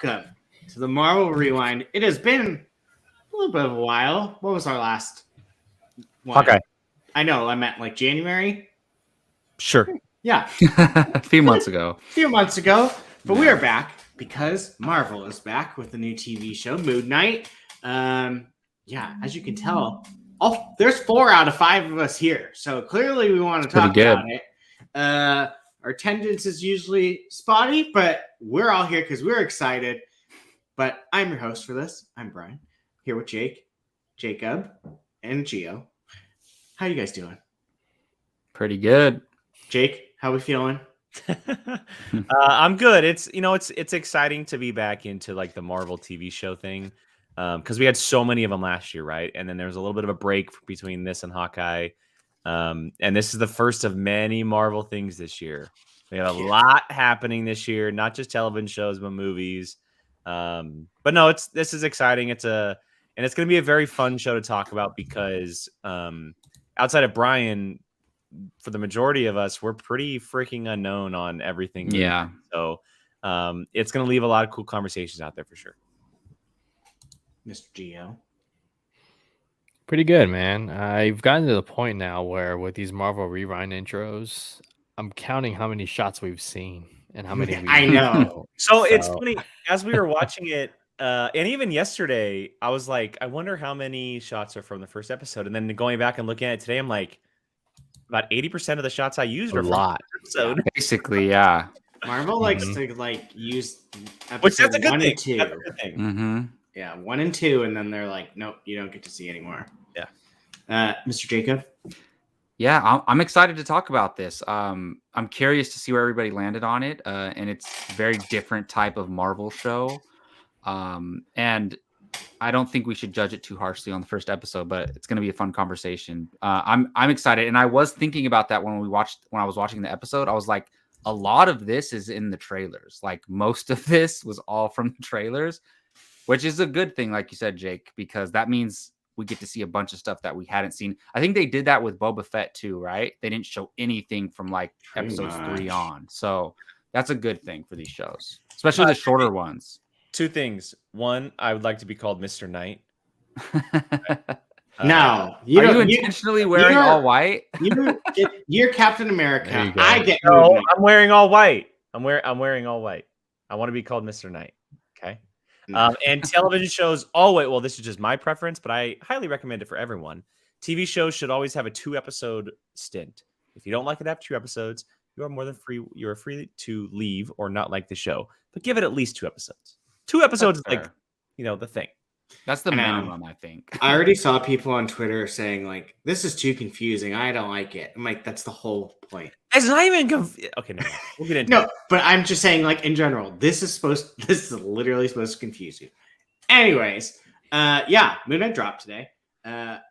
welcome to the Marvel Rewind. It has been a little bit of a while. What was our last one? Okay. I know, I meant like January. Sure. Yeah. A few months ago. But we are back because Marvel is back with a new TV show, Moon Knight. Yeah, as you can tell, there's 4 out of 5 of us here. So clearly we want to talk about it. Our attendance is usually spotty, but we're all here because we're excited. But I'm your host for this. I'm Brian, here with Jacob, and Gio. How you guys doing? Pretty good. Jake, how we feeling? I'm good. It's exciting to be back into like the Marvel TV show thing because we had so many of them last year, right? And then there was a little bit of a break between this and Hawkeye. And this is the first of many Marvel things this year. We have a lot happening this year, not just television shows, but movies. But no, this is exciting. And it's going to be a very fun show to talk about because outside of Brian, for the majority of us, we're pretty freaking unknown on everything. Yeah. So it's going to leave a lot of cool conversations out there for sure. Mr. Gio. Pretty good, man. I've gotten to the point now where with these Marvel Rewind intros, I'm counting how many shots we've seen and how many I know. So it's funny, as we were watching it, and even yesterday, I was like, I wonder how many shots are from the first episode. And then going back and looking at it today, I'm like, about 80% of the shots I used are a lot. So Basically, yeah. Marvel likes to use which that's a episode good 1 thing. and 2. That's a good thing. Mm-hmm. Yeah, 1 and 2, and then they're like, nope, you don't get to see anymore. Yeah. Mr. Jacob? Yeah, I'm excited to talk about this. I'm curious to see where everybody landed on it. And it's a very different type of Marvel show. And I don't think we should judge it too harshly on the first episode, but it's going to be a fun conversation. I'm excited. And I was thinking about that when I was watching the episode. I was like, a lot of this is in the trailers. Like most of this was all from the trailers, which is a good thing, like you said, Jake, because that means we get to see a bunch of stuff that we hadn't seen. I think they did that with Boba Fett too, right? They didn't show anything from like episodes 3 on. So that's a good thing for these shows, especially the shorter ones. 2 things. 1, I would like to be called Mr. Knight. No. Are you intentionally wearing all white? You're Captain America. There you go. I get No, movement. I'm wearing all white. I'm wearing all white. I want to be called Mr. Knight. Okay. And television shows, well, this is just my preference, but I highly recommend it for everyone. TV shows should always have a 2-episode stint. If you don't like it after 2 episodes, you are more than free. You are free to leave or not like the show, but give it at least 2 episodes. 2 episodes is like, the thing. That's the minimum, I think. I already saw people on Twitter saying like, this is too confusing. I don't like it. I'm like, that's the whole point. It's not even okay, no. We'll get into it. But I'm just saying, like, in general, this is literally supposed to confuse you. Anyways, Moon Knight dropped today.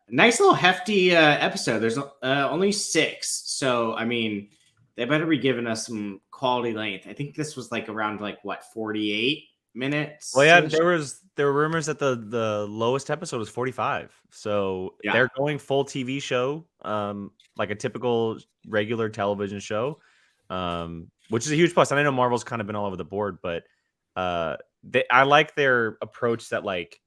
Nice little hefty episode. There's only 6. So, I mean, they better be giving us some quality length. I think this was like around 48 minutes. Well, yeah, there were rumors that the lowest episode was 45. So they're going full TV show, like a typical regular television show, which is a huge plus. And I know Marvel's kind of been all over the board, but I like their approach that like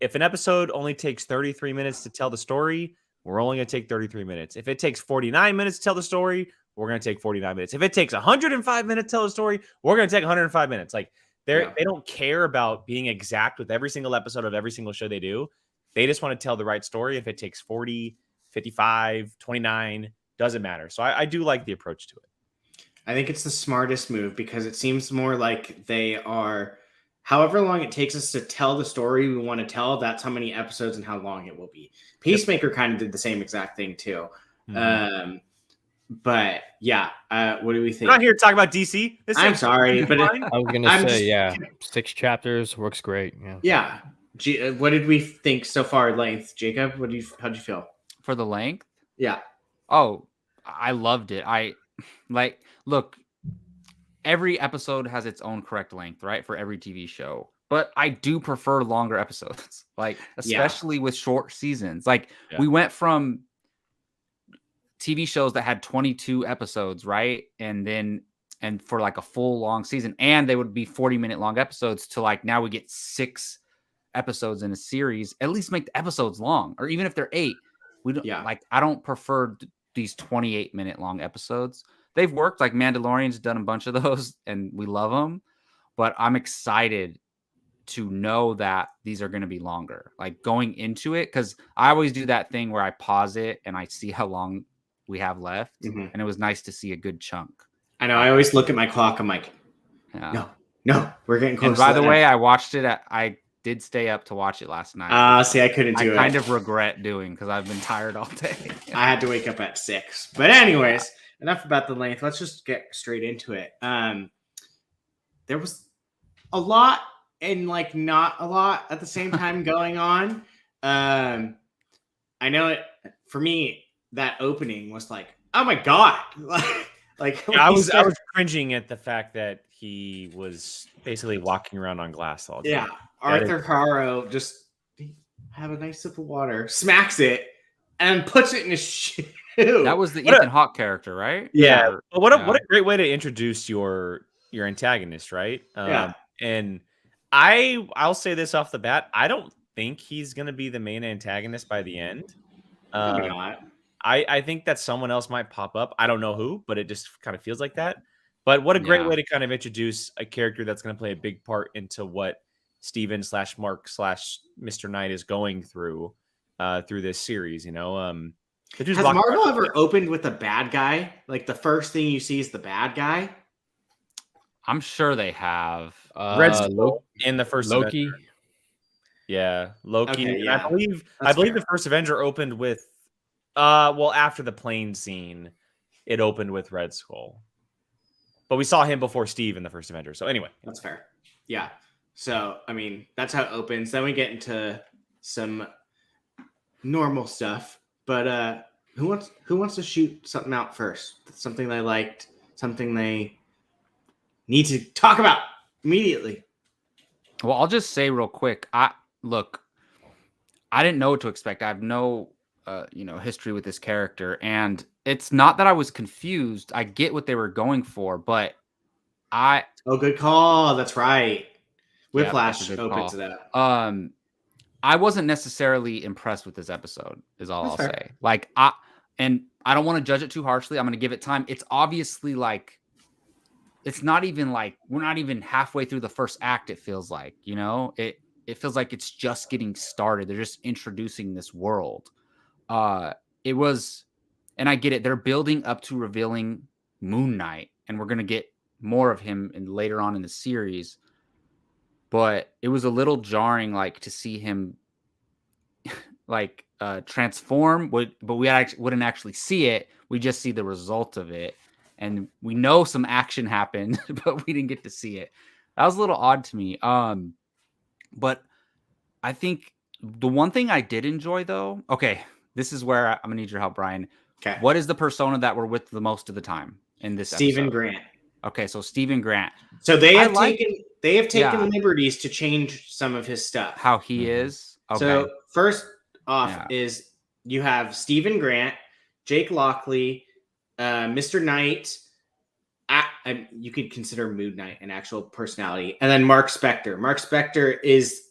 if an episode only takes 33 minutes to tell the story, we're only going to take 33 minutes. If it takes 49 minutes to tell the story, we're going to take 49 minutes. If it takes 105 minutes to tell the story, we're going to take 105 minutes. Like they don't care about being exact with every single episode of every single show they do. They just want to tell the right story. If it takes 40, 55, 29, doesn't matter. So I do like the approach to it. I think it's the smartest move because it seems more like they are, however long it takes us to tell the story we want to tell, that's how many episodes and how long it will be. Peacemaker kind of did the same exact thing too. Mm-hmm. But yeah, what do we think? We're not here to talk about DC. I'm sorry, but I was gonna say, 6 chapters works great. Yeah. What did we think so far? Length, Jacob. How'd you feel for the length? Yeah. Oh, I loved it. Look, every episode has its own correct length, right? For every TV show. But I do prefer longer episodes, especially with short seasons. We went from TV shows that had 22 episodes, right? And and for like a full long season, and they would be 40-minute long episodes to like now we get 6 episodes in a series. At least make the episodes long, or even if they're 8, we don't like. I don't prefer these 28-minute long episodes. They've worked, like Mandalorian's done a bunch of those, and we love them. But I'm excited to know that these are going to be longer, like going into it, because I always do that thing where I pause it and I see how long we have left, and it was nice to see a good chunk. I know. I always look at my clock. I'm like, no, we're getting close. And by the way, I watched it. I did stay up to watch it last night. See, I couldn't do it. I kind of regret doing because I've been tired all day. I had to wake up at 6. But anyways, enough about the length. Let's just get straight into it. There was a lot and like not a lot at the same time going on. I know it for me. That opening was like, oh my god! I was cringing at the fact that he was basically walking around on glass all day. Yeah, Arthur Harrow just have a nice sip of water, smacks it, and puts it in his shoe. That was the Ethan Hawke character, right? Yeah. Well, what a great way to introduce your antagonist, right? And I'll say this off the bat: I don't think he's going to be the main antagonist by the end. Maybe not. I think that someone else might pop up. I don't know who, but it just kind of feels like that. But what a great way to kind of introduce a character that's going to play a big part into what Steven / Mark / Mr. Knight is going through this series. Has Marvel ever opened with a bad guy? Like the first thing you see is the bad guy? I'm sure they have. Red Skull in the first Loki. Avenger. Yeah, Loki. Okay, yeah. I believe the first Avenger opened with after the plane scene, it opened with Red Skull. But we saw him before Steve in the first Avenger. So anyway. That's fair. Yeah. So, I mean, that's how it opens. Then we get into some normal stuff. But who wants to shoot something out first? Something they liked, something they need to talk about immediately. Well, I'll just say real quick. I didn't know what to expect. I have no history with this character, and it's not that I was confused. I get what they were going for, but good call. That's right. Whiplash opens to that. I wasn't necessarily impressed with this episode, is all I'll say. Like, I don't want to judge it too harshly. I'm going to give it time. It's obviously like, it's not even like, we're not even halfway through the first act. It feels like, it feels like it's just getting started. They're just introducing this world. It was, and I get it. They're building up to revealing Moon Knight, and we're going to get more of him later on in the series. But it was a little jarring, like, to see him like transform, but we wouldn't actually see it. We just see the result of it, and we know some action happened, but we didn't get to see it. That was a little odd to me. But I think the one thing I did enjoy, though, okay, this is where I'm gonna need your help, Brian. Okay, what is the persona that we're with the most of the time in this Stephen episode? Grant. Okay, so Stephen Grant. So they have taken liberties to change some of his stuff. How he is. Okay. So first off is you have Stephen Grant, Jake Lockley, Mr. Knight. You could consider Moon Knight an actual personality, and then Mark Spector. Mark Spector is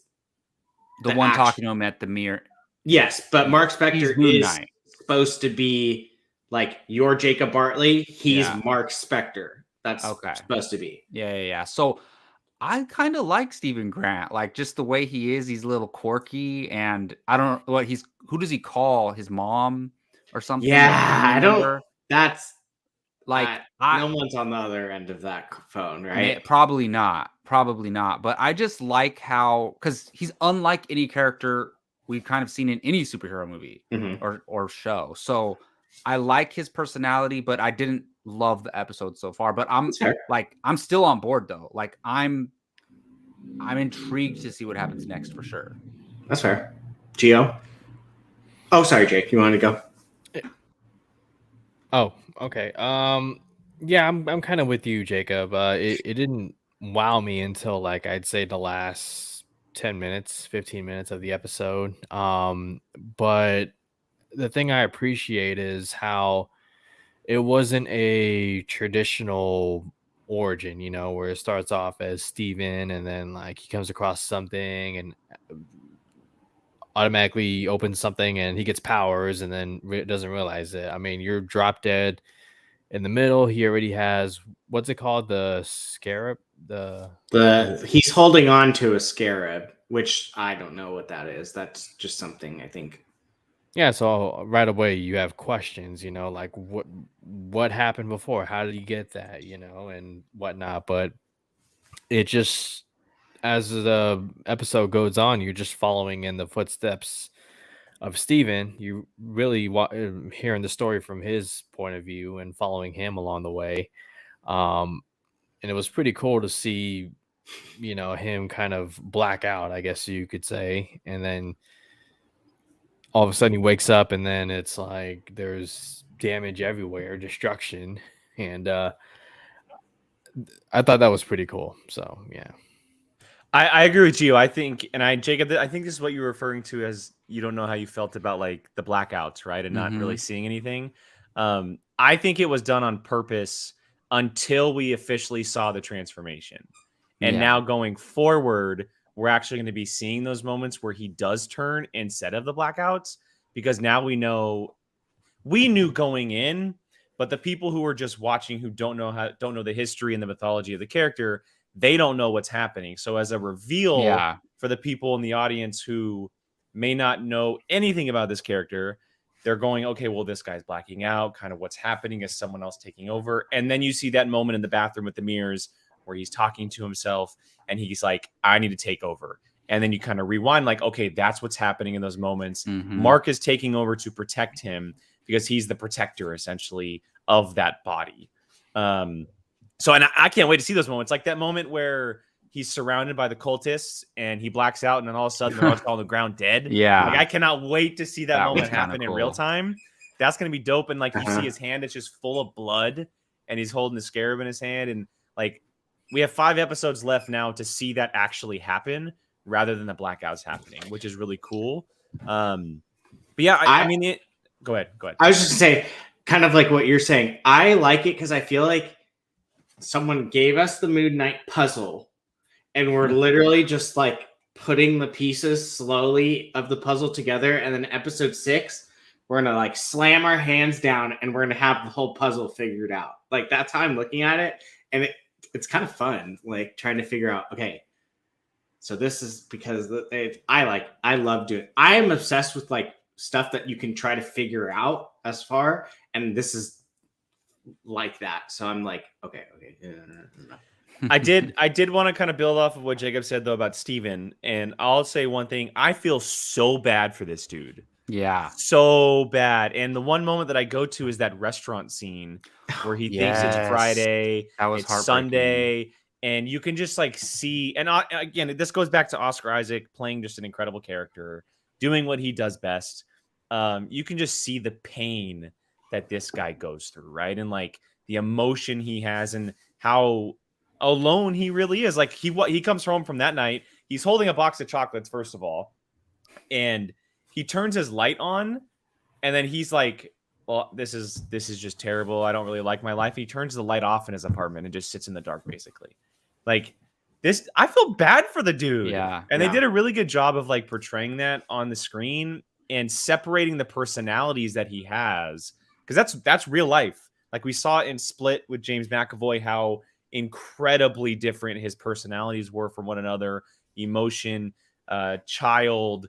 the one talking to him at the mirror. Yes, but Mark Spector is supposed to be like your Jacob Bartley. He's Mark Spector. That's supposed to be. Yeah. So I kind of like Stephen Grant, like just the way he is. He's a little quirky, and I don't know who does he call his mom or something? Yeah, I don't. That's like no one's on the other end of that phone, right? Probably not. But I just like how, because he's unlike any character we've kind of seen in any superhero movie or show. So I like his personality, but I didn't love the episode so far. But I'm still on board though. Like I'm intrigued to see what happens next for sure. That's fair. Gio? Oh, sorry, Jake. You wanted to go? Oh, okay. Yeah, I'm kind of with you, Jacob. It didn't wow me until like I'd say the last 10 minutes, 15 minutes of the episode. But the thing I appreciate is how it wasn't a traditional origin, you know, where it starts off as Steven and then like he comes across something and automatically opens something and he gets powers and then doesn't realize it. I mean, you're drop dead in the middle. He already has, what's it called? The scarab? He's holding on to a scarab, which I don't know what that is. That's just something I think. Yeah, so right away you have questions, you know, like what happened before? How did he get that, you know, and whatnot. But it just, as the episode goes on, you're just following in the footsteps of Steven. You really hearing the story from his point of view and following him along the way. And it was pretty cool to see, you know, him kind of black out, I guess you could say. And then all of a sudden he wakes up and then it's like there's damage everywhere, destruction. And I thought that was pretty cool. So yeah. I agree with you. I think, Jacob, I think this is what you were referring to as you don't know how you felt about like the blackouts, right? And not really seeing anything. I think it was done on purpose until we officially saw the transformation. And now going forward, we're actually going to be seeing those moments where he does turn instead of the blackouts, because now we knew going in, but the people who are just watching who don't know the history and the mythology of the character, they don't know what's happening. So as a reveal for the people in the audience who may not know anything about this character, they're going, okay, well, this guy's blacking out. Kind of what's happening is someone else taking over. And then you see that moment in the bathroom with the mirrors where he's talking to himself and he's like, I need to take over. And then you kind of rewind like, okay, that's what's happening in those moments. Mark is taking over to protect him because he's the protector essentially of that body. So, and I can't wait to see those moments, like that moment where he's surrounded by the cultists and he blacks out and then all of a sudden they're all on the ground dead. Yeah. Like I cannot wait to see that moment happen cool. in real time. That's going to be dope. And like you see his hand, it's just full of blood and he's holding the scarab in his hand. And like we have 5 episodes left now to see that actually happen rather than the blackouts happening, which is really cool. But yeah, I mean, go ahead. I was just gonna say, kind of like what you're saying. I like it because I feel like someone gave us the Moon Knight puzzle and we're literally just like putting the pieces slowly of the puzzle together. And then episode 6, we're going to like slam our hands down and we're going to have the whole puzzle figured out. Like that's how I'm looking at it. And it's kind of fun, like trying to figure out, okay, so this is because I love doing, I am obsessed with like stuff that you can try to figure out as far. And this is like that. So I'm like, okay. I did want to kind of build off of what Jacob said though about Steven, and I'll say one thing. I feel so bad for this dude. Yeah. So bad. And the one moment that I go to is that restaurant scene where he thinks it's Friday, that was it's Sunday, and you can just like see, and again, this goes back to Oscar Isaac playing just an incredible character, doing what he does best. You can just see the pain that this guy goes through, right? And like the emotion he has and how alone he really is. Like he comes home from that night, he's holding a box of chocolates first of all, and he turns his light on and then he's like, well, this is just terrible, I don't really like my life. He turns the light off in his apartment and just sits in the dark basically. Like this, I feel bad for the dude. And they did a really good job of like portraying that on the screen and separating the personalities that he has, because that's real life. Like we saw in Split with James McAvoy, how incredibly different his personalities were from one another, emotion, child,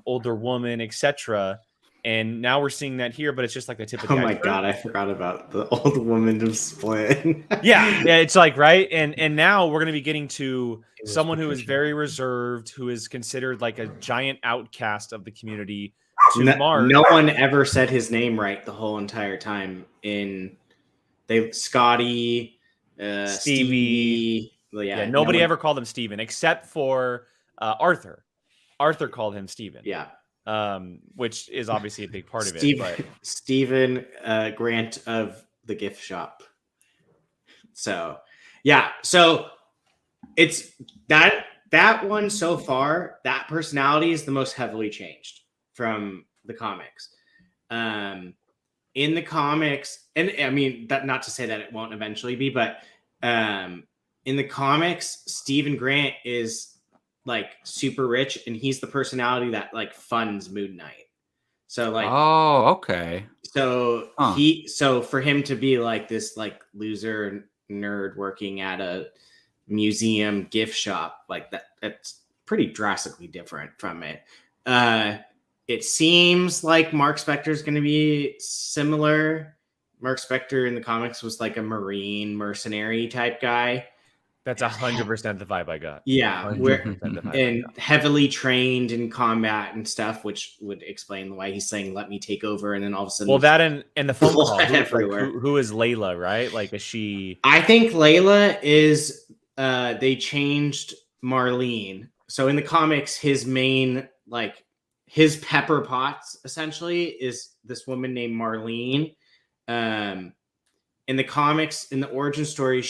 older woman, etc. And now we're seeing that here, but it's just like the tip of the iceberg. Oh my god, I forgot about the old woman of Split. yeah, it's like, right? And now we're going to be getting to someone who is very reserved, who is considered like a giant outcast of the community. No one ever said his name right the whole entire time. Scotty, Stevie. Well, yeah, nobody ever called him Steven except for Arthur. Arthur called him Steven. Yeah. Which is obviously a big part of it. But Stephen Grant of the gift shop. So, yeah. So it's that one so far, that personality is the most heavily changed from the comics. In the comics, and I mean that not to say that it won't eventually be, but In the comics, Stephen Grant is like super rich, and he's the personality that like funds Moon Knight. So like, oh, okay. so Huh. so for him to be like this like loser nerd working at a museum gift shop like that's pretty drastically different from it. It seems like Mark Spector is going to be similar. Mark Spector in the comics was like a Marine mercenary type guy. That's 100% the vibe I got. Yeah, 100% the vibe I and got. heavily trained in combat and stuff, which would explain why he's saying "Let me take over," and then all of a sudden, Well, that and the phone call. blood everywhere. Who is Layla? Right? Like, is she? I think Layla is. They changed Marlene. So in the comics, his main like his Pepper Potts essentially is this woman named Marlene. In the comics, in the origin story,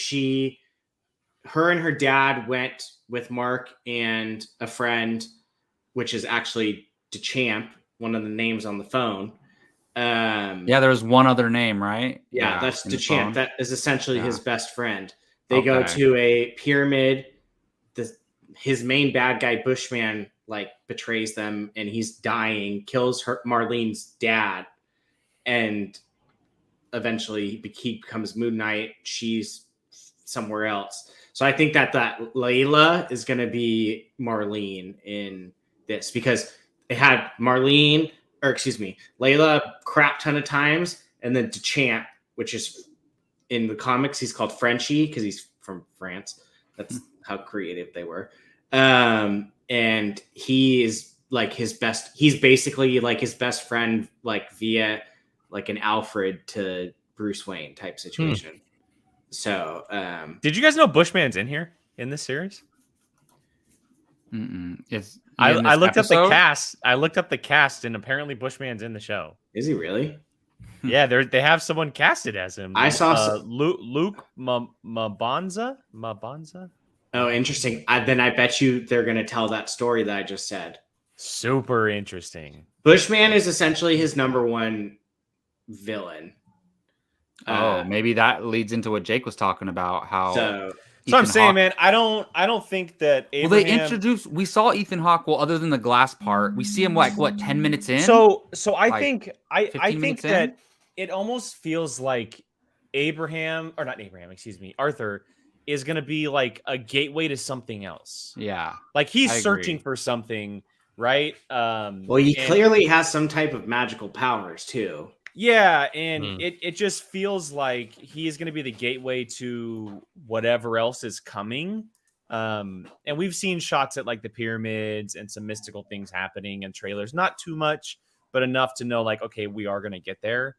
her and her dad went with Mark and a friend, which is actually DeChamp, one of the names on the phone. Yeah, there's one other name, right? Yeah, that's DeChamp. That is essentially his best friend. They go to a pyramid. His main bad guy, Bushman, like betrays them, and he's dying, kills Marlene's dad, and eventually he becomes Moon Knight. She's somewhere else. So I think that Layla is going to be Marlene in this because it had Layla crap ton of times, and then DeChamp, which is in the comics, he's called Frenchie because he's from France. That's how creative they were. And he is like his best. He's basically like his best friend, like via like an Alfred to Bruce Wayne type situation. So, did you guys know Bushman's in here in this series? I looked up the cast. I looked up the cast, and apparently Bushman's in the show. Is he really? Yeah, they have someone casted as him. I saw Luke Mabonza. Oh, interesting. Then I bet you they're going to tell that story that I just said. Super interesting. Bushman is essentially his number one villain. Maybe that leads into what Jake was talking about. How so I'm saying, man, I don't think that Abraham... we saw Ethan Hawke. Well, other than the glass part, we see him like what 10 minutes in. So I think that it almost feels like Arthur is going to be like a gateway to something else. Yeah, like he's searching for something, right? Well, he clearly has some type of magical powers too. Yeah, and it just feels like he is going to be the gateway to whatever else is coming. And we've seen shots at like the pyramids and some mystical things happening in trailers. Not too much, but enough to know like, okay, we are going to get there.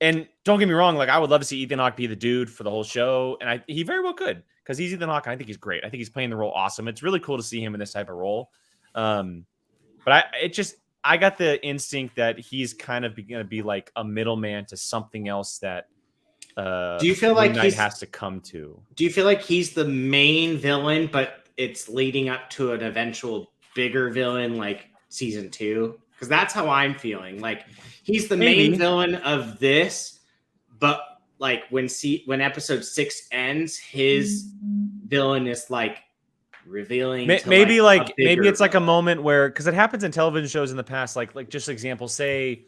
And don't get me wrong, like I would love to see Ethan Hawke be the dude for the whole show. And he very well could because he's Ethan Hawke. And I think he's great. I think he's playing the role awesome. It's really cool to see him in this type of role. But I got the instinct that he's kind of going to be like a middleman to something else that do you feel like he has to come to? Do you feel like he's the main villain, but it's leading up to an eventual bigger villain like season 2? Because that's how I'm feeling. Like he's the main villain of this, but like when episode 6 ends, his villain is like revealing maybe it's like a moment where, because it happens in television shows in the past, like just example, say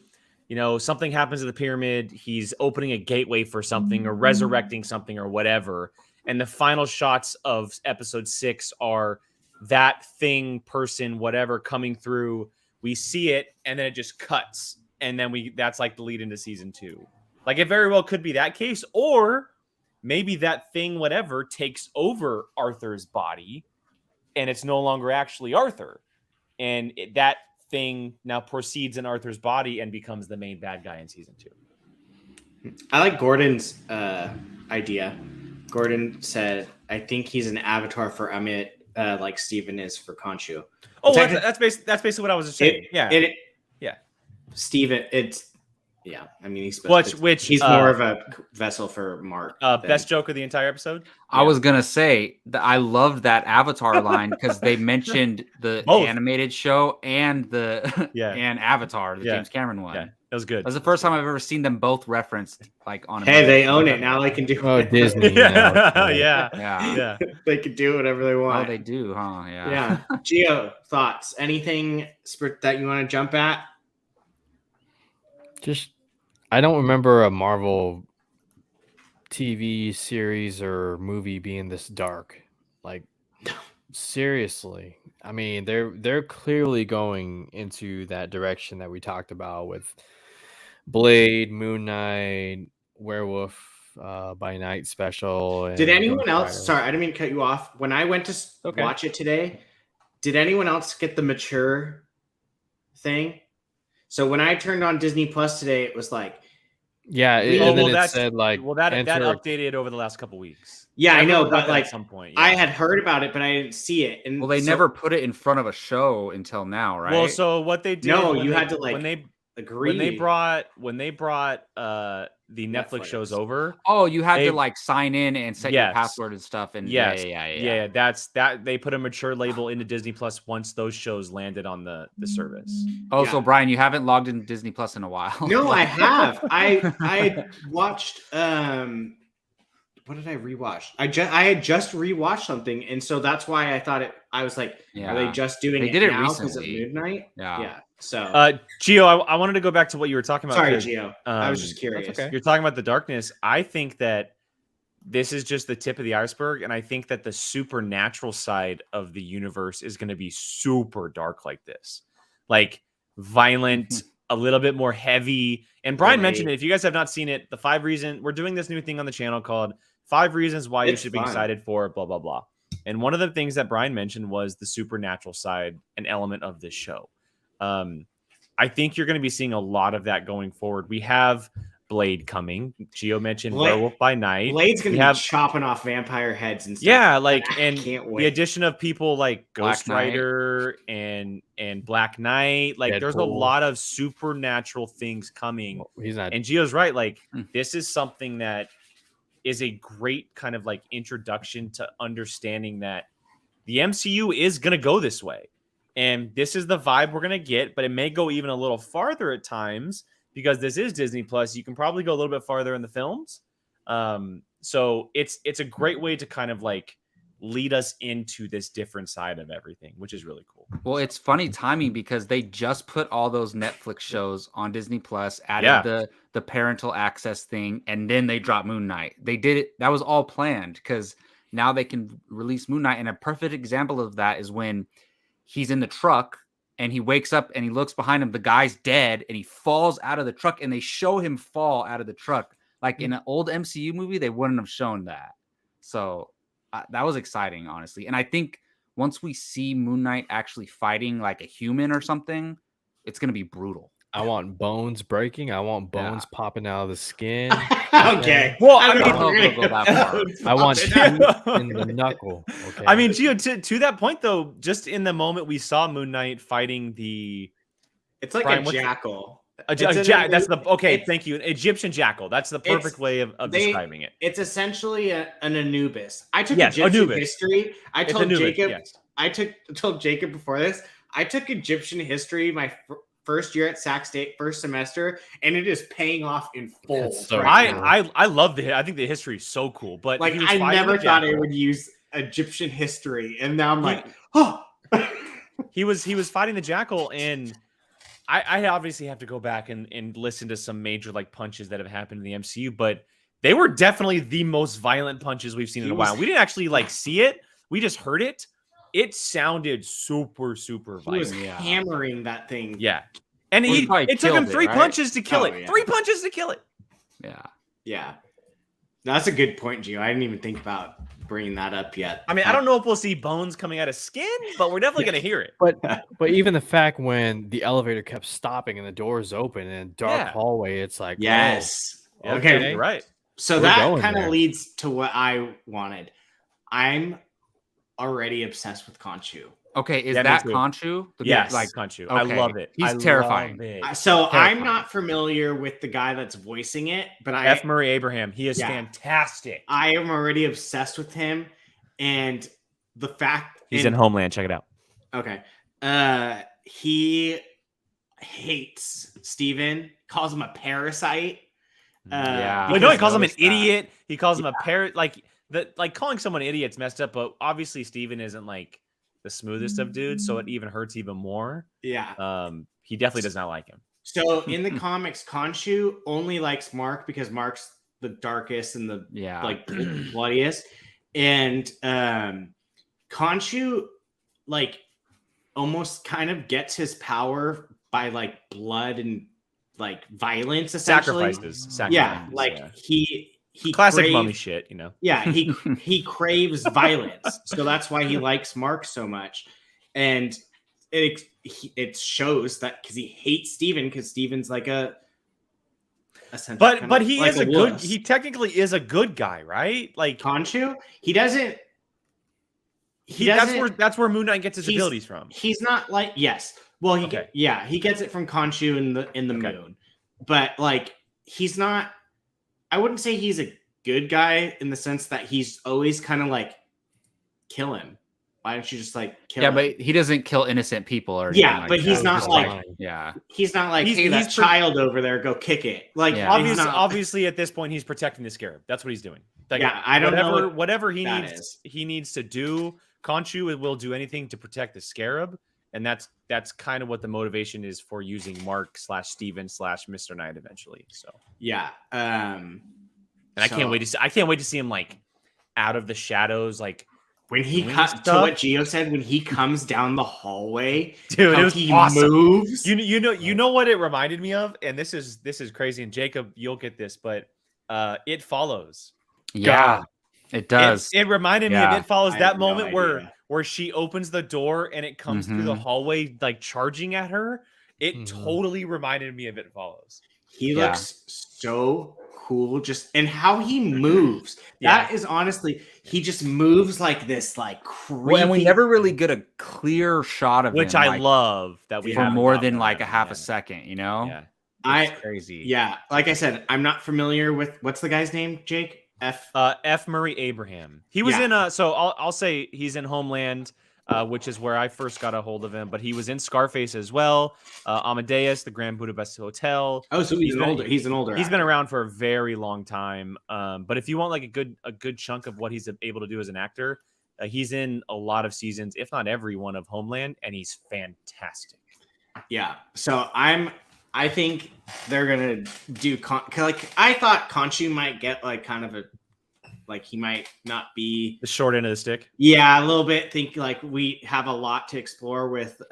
something happens at the pyramid, he's opening a gateway for something or resurrecting something or whatever, and the final shots of episode 6 are that thing, person, whatever coming through. We see it and then it just cuts, and then that's like the lead into season 2. Like it very well could be that case, or maybe that thing whatever takes over Arthur's body and it's no longer actually Arthur. And that thing now proceeds in Arthur's body and becomes the main bad guy in season 2. I like Gordon's idea. Gordon said, I think he's an avatar for Amit, like Steven is for Khonshu. Oh, that's basically what I was just saying. Yeah. Steven, I mean, he's more of a vessel for Mark. Best joke of the entire episode? I was going to say that I loved that Avatar line because they mentioned the animated show and and Avatar, the James Cameron one. It was good. That's the first time I've ever seen them both referenced like on. Hey, they own it now. They can do. Oh, Disney. Yeah. They can do whatever they want. Oh, they do, huh? Yeah. Gio, thoughts? Anything that you want to jump at? Just, I don't remember a Marvel TV series or movie being this dark. Like, seriously. I mean, they're clearly going into that direction that we talked about with Blade, Moon Knight, Werewolf by Night special. Did and anyone Ghost else? Rider. Sorry, I didn't mean to cut you off. When I went to watch it today, did anyone else get the mature thing? So when I turned on Disney Plus today, it was like, yeah, and then it said like, that updated over the last couple weeks. Yeah, I know, but like at some point, I had heard about it, but I didn't see it. And well, they never put it in front of a show until now, right? Well, so what they did? No, you had to like when they agree. when they brought the Netflix shows over. Oh, you had to like sign in and set your password and stuff. And yeah, that's that. They put a mature label into Disney Plus once those shows landed on the service. Oh, so Brian, you haven't logged in Disney Plus in a while? No, I have. I watched. What did I rewatch? I had just rewatched something, and so that's why I thought it. I was like, are they just doing it now because of midnight? Yeah. So, Gio, I wanted to go back to what you were talking about. Sorry, Gio. I was just curious. Okay. You're talking about the darkness. I think that this is just the tip of the iceberg, and I think that the supernatural side of the universe is going to be super dark like this, like violent, a little bit more heavy. And Brian mentioned it. If you guys have not seen it, the 5 reasons we're doing this new thing on the channel called 5 Reasons Why You Should Be Excited for blah blah blah. And one of the things that Brian mentioned was the supernatural side, an element of this show. I think you're going to be seeing a lot of that going forward. We have Blade coming. Gio mentioned Werewolf by Night. Blade's going to be chopping off vampire heads and stuff. Yeah, like, and can't wait. The addition of people like Ghost Rider and Black Knight. Like, there's a lot of supernatural things coming. He's not. And Gio's right. Like, this is something that is a great kind of like introduction to understanding that the MCU is going to go this way. And this is the vibe we're going to get, but it may go even a little farther at times because this is Disney Plus. You can probably go a little bit farther in the films. So it's a great way to kind of like lead us into this different side of everything, which is really cool. Well, it's funny timing because they just put all those Netflix shows on Disney Plus, added the parental access thing, and then they dropped Moon Knight. They did it. That was all planned because now they can release Moon Knight. And a perfect example of that is when he's in the truck and he wakes up and he looks behind him. The guy's dead and he falls out of the truck, and they show him fall out of the truck. Like in an old MCU movie, they wouldn't have shown that. So that was exciting, honestly. And I think once we see Moon Knight actually fighting like a human or something, it's going to be brutal. I want bones breaking. I want bones popping out of the skin. Okay. Well, I don't know if it'll go that far. I want teeth in the knuckle. Okay. I mean, Gio, to that point, though, just in the moment we saw Moon Knight fighting the... It's like a jackal. Thank you. An Egyptian jackal. That's the perfect way of describing it. It's essentially an Anubis. I took Egyptian history. I told Jacob before this, I took Egyptian history my first year at Sac State, first semester, and it is paying off in full. So I love I think the history is so cool. But like I never thought I would use Egyptian history, and now I'm like, oh. He was fighting the jackal, and I obviously have to go back and listen to some major like punches that have happened in the MCU, but they were definitely the most violent punches we've seen in a while. We didn't actually like see it; we just heard it. It sounded super, super violent. He was hammering that thing. Yeah, and it took him 3 punches to kill it. Yeah. 3 punches to kill it. Yeah. No, that's a good point, Gio. I didn't even think about bringing that up yet. I mean, I don't know if we'll see bones coming out of skin, but we're definitely going to hear it. But even the fact when the elevator kept stopping and the doors open and dark hallway, it's like, yes. Whoa. Okay, you're right. So that kind of leads to what I wanted. I'm already obsessed with Khonshu. Okay, is that Khonshu? Yes, like Khonshu. Okay. I love it. He's terrifying. So I'm not familiar with the guy that's voicing it, but F. Murray Abraham. He is fantastic. I am already obsessed with him, and the fact he's in Homeland. Check it out. Okay, hates Steven, calls him a parasite. Yeah. Well, no, he because- calls him an noticed that. idiot. He calls him a parrot. Like calling someone an idiot's messed up, but obviously Steven isn't like the smoothest of dudes, so it even hurts even more. Yeah. He definitely does not like him. So in the comics, Khonshu only likes Mark because Mark's the darkest and the Yeah. like bloodiest. And Khonshu like almost kind of gets his power by like blood and like violence, essentially. Sacrifices. Yeah, like he Classic mummy shit, you know. Yeah, he craves violence, so that's why he likes Mark so much, and it shows that because he hates Steven because Steven's like But he like is a good. wuss. He technically is a good guy, right? Like Khonshu, he doesn't. That's where Moon Knight gets his abilities from. He's not like yes. Well, he gets it from Khonshu in the moon, but like he's not. I wouldn't say he's a good guy in the sense that he's always kind of like kill him. Why don't you just like kill him? But he doesn't kill innocent people or anything. Yeah, like but he's that. not Just like he's not like hey, that child over there, go kick it. Like Yeah. Obviously, at this point, he's protecting the scarab. That's what he's doing. Like, yeah, I don't know whatever he that needs. is. He needs to do. Khonshu will do anything to protect the scarab, and that's kind of what the motivation is for using Mark / Steven / Mr. Knight eventually. So yeah, and I can't wait to see him like out of the shadows, like when he comes to what Gio said when he comes down the hallway, dude. It was he awesome. moves. You know what it reminded me of, and this is crazy. And Jacob, you'll get this, but It Follows. Yeah, it does. It reminded me of It Follows. I That have no moment idea. where she opens the door and it comes through the hallway like charging at her. It totally reminded me of It Follows. He looks so cool, just and how he moves. That is honestly, he just moves like this, like creepy. Well, and we never really get a clear shot of Which him, I like, love that we for have more than like a half a second, you know? Yeah. It's crazy. Yeah, like I said, I'm not familiar with what's the guy's name, Jake? F. Murray Abraham. He was in so I'll say he's in Homeland, which is where I first got a hold of him, but he was in Scarface as well. Amadeus, the Grand Budapest Hotel. Oh, so he's an older. He's been around for a very long time. But if you want like a good chunk of what he's able to do as an actor, he's in a lot of seasons, if not every one of Homeland, and he's fantastic. Yeah. So I think they're gonna do like I thought Khonshu might get like kind of he might not be the short end of the stick. Yeah, a little bit. Think like we have a lot to explore with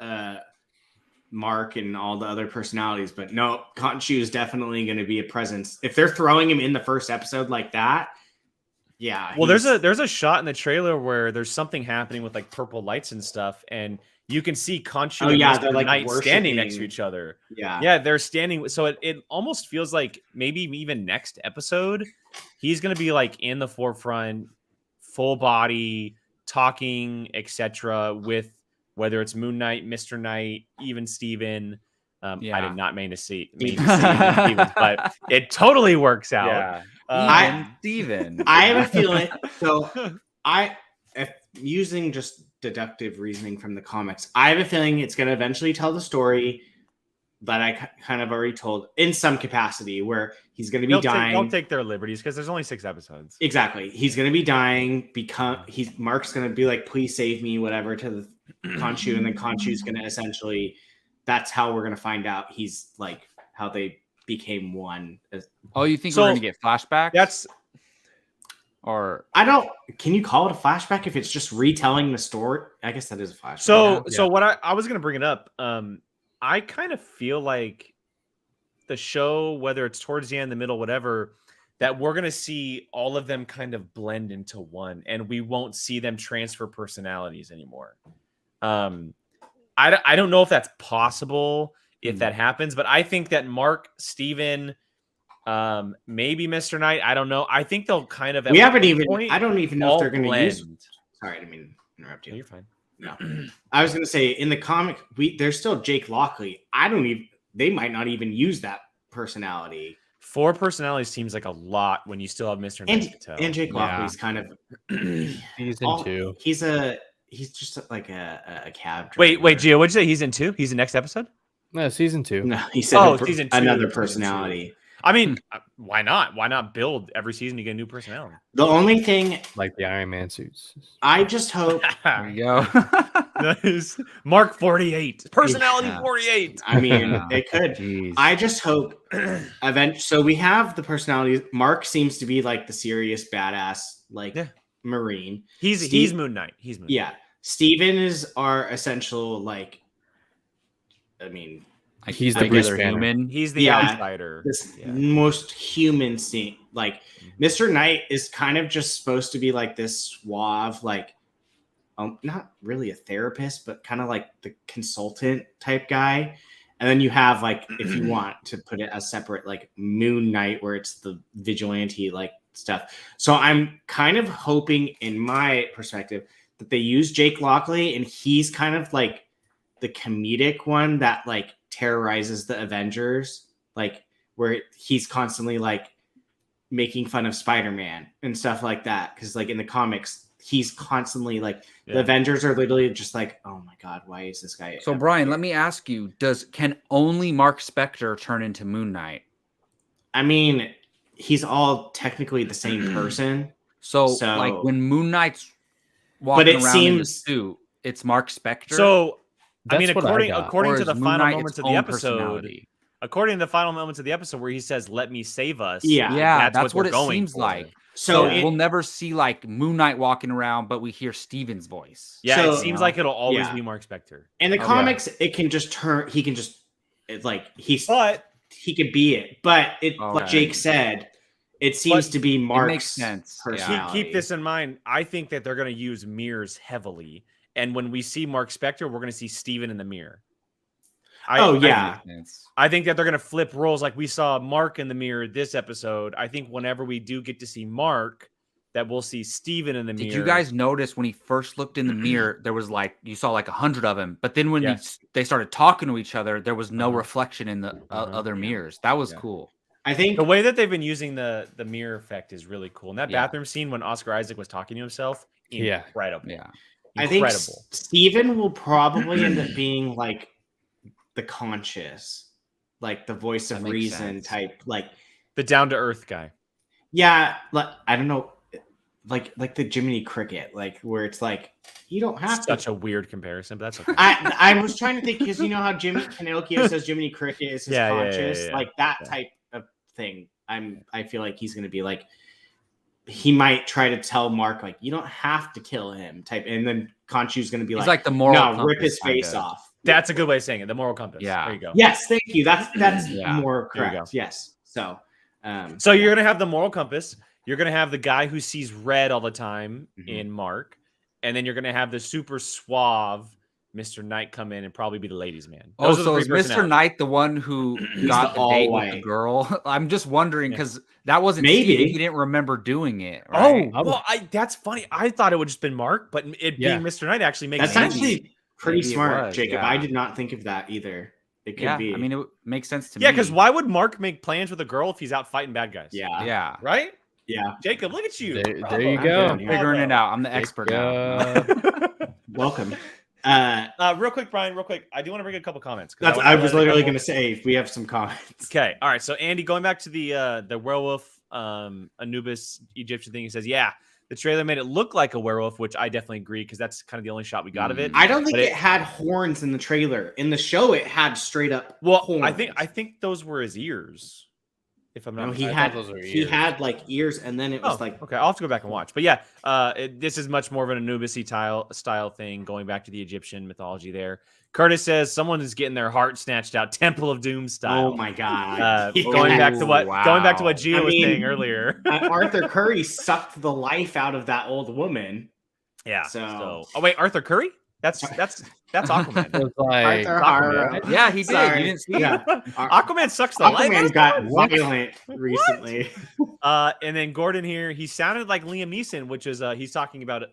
Mark and all the other personalities, but no, Khonshu is definitely going to be a presence. If they're throwing him in the first episode like that, yeah. Well, there's a shot in the trailer where there's something happening with like purple lights and stuff, and you can see Khonshu and Mr. like Knight standing next to each other. Yeah, they're standing. So it almost feels like maybe even next episode, he's going to be like in the forefront, full body, talking, etc. with whether it's Moon Knight, Mr. Knight, even Steven. I did not mean to see Steven, but it totally works out. Yeah. Steven. I have a feeling. So if using just deductive reasoning from the comics, I have a feeling it's going to eventually tell the story that I kind of already told in some capacity, where he's going to be dying. They'll take their liberties because there's only 6 episodes. Exactly. He's going to be dying. Mark's going to be like, please save me, whatever, to the Khonshu, and then Khonshu's going to essentially. That's how we're going to find out he's like how they became one. Oh, you think we're going to get flashbacks? Can you call it a flashback if it's just retelling the story? I guess that is a flashback. So what I was going to bring it up. I kind of feel like the show, whether it's towards the end, the middle, whatever, that we're going to see all of them kind of blend into one, and we won't see them transfer personalities anymore. I don't know if that's possible, if that happens, but I think that Mark, Steven, maybe Mr. Knight, I don't know. I think they'll kind of. I don't even know if they're going to use. Sorry, I didn't mean to interrupt you. No, you're fine. No, I was going to say in the comic, there's still Jake Lockley. They might not even use that personality. 4 personalities seems like a lot when you still have Mr. Knight. And Jake Lockley's kind of. He's in 2. He's just like a cab driver. Wait, Gio, what'd you say? He's in 2? He's in next episode? No, season 2. No, he said season 2, another season 2. personality. I mean, why not? Why not build every season to get a new personality? The only thing, Like the Iron Man suits. I just hope. There you go. Nice. Mark 48. Personality Yeah. 48. I mean, Yeah. it could. Jeez. I just hope so we have the personalities. Mark seems to be like the serious badass, like Marine. He's Moon Knight. He's Moon Knight. Yeah. Steven is our essential, like, I mean, He's the regular Bruce Banner. human. He's the Yeah. outsider. this most human scene. Like, Mr. Knight is kind of just supposed to be like this suave, like, not really a therapist, but kind of like the consultant type guy. And then you have, like, if you want to put it as separate, like Moon Knight, where it's the vigilante like stuff. So I'm kind of hoping, in my perspective, that they use Jake Lockley, and he's kind of like the comedic one that like terrorizes the Avengers, like where he's constantly like making fun of Spider-Man and stuff like that. Because like in the comics, he's constantly like the Avengers are literally just like, oh my god, why is this guy? So Brian, let me ask you: can only Mark Spector turn into Moon Knight? I mean, he's all technically the same person. So like when Moon Knight's walking but it around seems in the suit, it's Mark Spector. So I That's mean, what I got. according Or to is the Moon final Knight moments its of the own episode, personality? according to the final moments of the episode where he says, "Let me save us." Yeah, that's what they're it going seems for. like. So we'll never see like Moon Knight walking around, but we hear Steven's voice. Yeah, So, it seems like it'll always be Mark Spector. in the comics, it can just turn. He can just like he could be it. But it, like Jake said, it seems to be Mark's makes sense. personality. Keep this in mind. I think that they're going to use mirrors heavily, and when we see Mark Spector, we're going to see Steven in the mirror. I think that they're going to flip roles like we saw Mark in the mirror this episode. I think whenever we do get to see Mark, that we'll see Steven in the mirror. Did you guys notice when he first looked in the mirror, there was like, you saw like 100 of them, but then when they started talking to each other, there was no reflection in the other mirrors. That was cool. I think the way that they've been using the mirror effect is really cool. And that bathroom scene when Oscar Isaac was talking to himself, incredible. Yeah. I think Steven will probably end up being like the conscious, like the voice of reason type, like the down to earth guy. Yeah, like I don't know, like the Jiminy Cricket, like where it's like you don't have such a weird comparison, but that's okay. I was trying to think because you know how Pinocchio says Jiminy Cricket is his conscious, like that type of thing. I feel like he's gonna be like he might try to tell Mark like you don't have to kill him type, and then Khonshu's gonna be like the moral rip his face off. That's a good way of saying it. The moral compass. Yeah. There you go. Yes, thank you. That's more correct. Yes. So, so you're gonna have the moral compass. You're gonna have the guy who sees red all the time in Mark, and then you're gonna have the super suave Mr. Knight come in and probably be the ladies' man. Those so is Mr. Knight the one who got the date with the girl? I'm just wondering because that wasn't Steven. He didn't remember doing it. Right? Oh, well, that's funny. I thought it would just been Mark, but it being Mr. Knight actually makes sense. Actually pretty smart, Jacob. I did not think of that either. It could be. I mean, it makes sense to me. Yeah, because why would Mark make plans with a girl if he's out fighting bad guys? Yeah. Right? Yeah. Jacob, look at you. There you go. I'm figuring it out. I'm the expert now. Welcome. Real quick, Brian, real quick. I do want to bring a couple comments. I was literally going to say if we have some comments. Okay. All right. So Andy, going back to the werewolf Anubis Egyptian thing, he says, yeah, the trailer made it look like a werewolf, which I definitely agree because that's kind of the only shot we got of it. I don't think it had horns in the trailer. In the show, it had straight up horns. I think those were his ears. If I'm not mistaken. He had like ears, and then it was like okay. I'll have to go back and watch. But yeah, this is much more of an Anubis-y style thing, going back to the Egyptian mythology. There, Curtis says someone is getting their heart snatched out, Temple of Doom style. Oh my god! Going back to what Gio was saying earlier. Arthur Curry sucked the life out of that old woman. Yeah. So oh wait, Arthur Curry? That's Aquaman. It was like, Aquaman. Yeah, he did. Sorry. You didn't see it. Aquaman sucks the life. Aquaman got violent recently. And then Gordon here, he sounded like Liam Neeson, which is he's talking about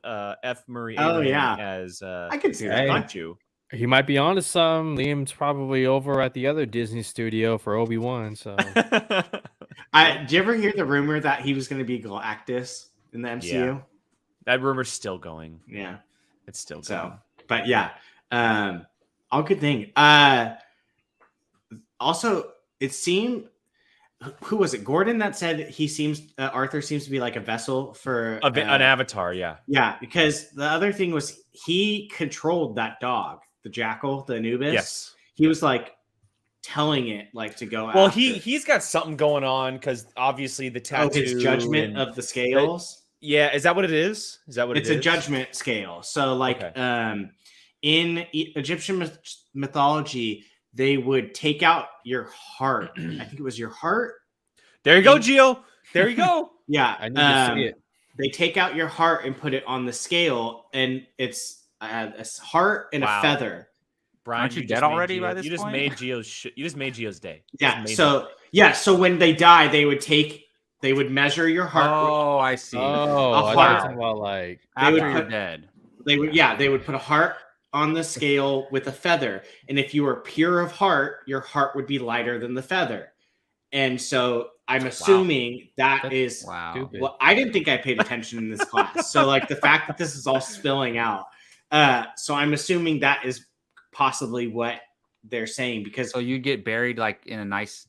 F. Murray Abraham as I can see that. Khonshu. He might be onto some. Liam's probably over at the other Disney studio for Obi-Wan. So, did you ever hear the rumor that he was going to be Galactus in the MCU? Yeah. That rumor's still going. Yeah, it's still going. So, but yeah, all good thing. also it seemed, who was it? Gordon that said he seems Arthur seems to be like a vessel for an avatar. Yeah. Yeah, because the other thing was he controlled that dog, the jackal, the Anubis. Yes. He was like telling it like to go Well, after. he's got something going on because obviously the tattoo. His judgment of the scales. Yeah, is that what it is? Is that what it's it is? It's a judgment scale. So like in Egyptian mythology, they would take out your heart. I think it was your heart. There you go, Gio. There you go. Yeah. I need to see it. They take out your heart and put it on the scale, and it's a heart and a feather. Brian, aren't you dead already by this point? You just made Gio's day. Yeah. So when they die, they would measure your heart. Oh, I see. Oh, I thought about like after you're dead. They would put a heart on the scale with a feather, and if you were pure of heart, your heart would be lighter than the feather. And so I'm assuming that is well, I didn't think I paid attention in this class. So like the fact that this is all spilling out. So I'm assuming that is possibly what they're saying, because so you get buried like in a nice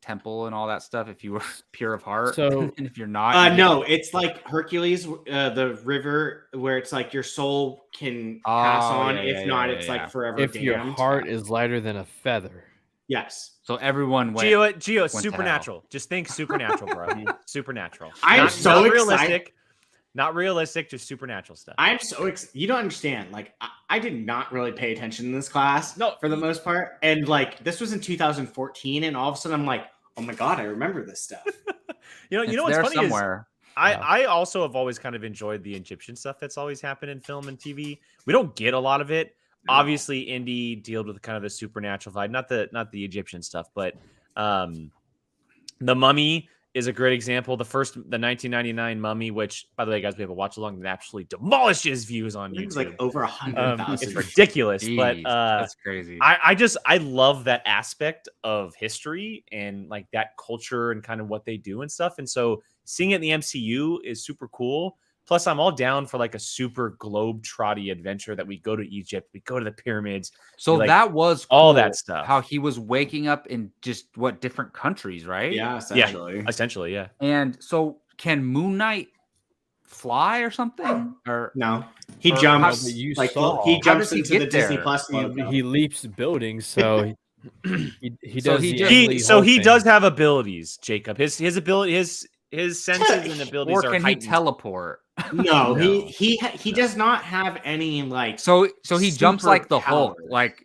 temple and all that stuff if you were pure of heart. So and if you're not, no, it's like Hercules, the river where it's like your soul can pass on. If not, it's like forever. If your heart is lighter than a feather. Yes. So everyone went. Gio, supernatural. Just think supernatural, bro. Supernatural. I'm so realistic. Not realistic, just supernatural stuff. I'm so excited. You don't understand. Like, I did not really pay attention in this class, for the most part. And like, this was in 2014, and all of a sudden, I'm like, oh my god, I remember this stuff. you know what's funny somewhere. I also have always kind of enjoyed the Egyptian stuff that's always happened in film and TV. We don't get a lot of it. Obviously, Indy dealt with kind of the supernatural side, not the Egyptian stuff, but The Mummy is a great example. The 1999 Mummy, which, by the way, guys, we have a watch along that absolutely demolishes views on YouTube. It's like over 100,000. It's ridiculous, Jeez, but that's crazy. I love that aspect of history and like that culture and kind of what they do and stuff. And so seeing it in the MCU is super cool. Plus, I'm all down for like a super globe-trotty adventure that we go to Egypt, we go to the pyramids. So that was cool, all that stuff. How he was waking up in just different countries, right? Yeah, essentially. Essentially, yeah. And so, can Moon Knight fly or something? Or no, he jumps. He jumps into the Disney Plus. He leaps buildings, so he does. He does have abilities, Jacob. His ability, his senses and abilities or are can heightened. He teleport? No, he does not have any like. So he jumps like the Hulk, like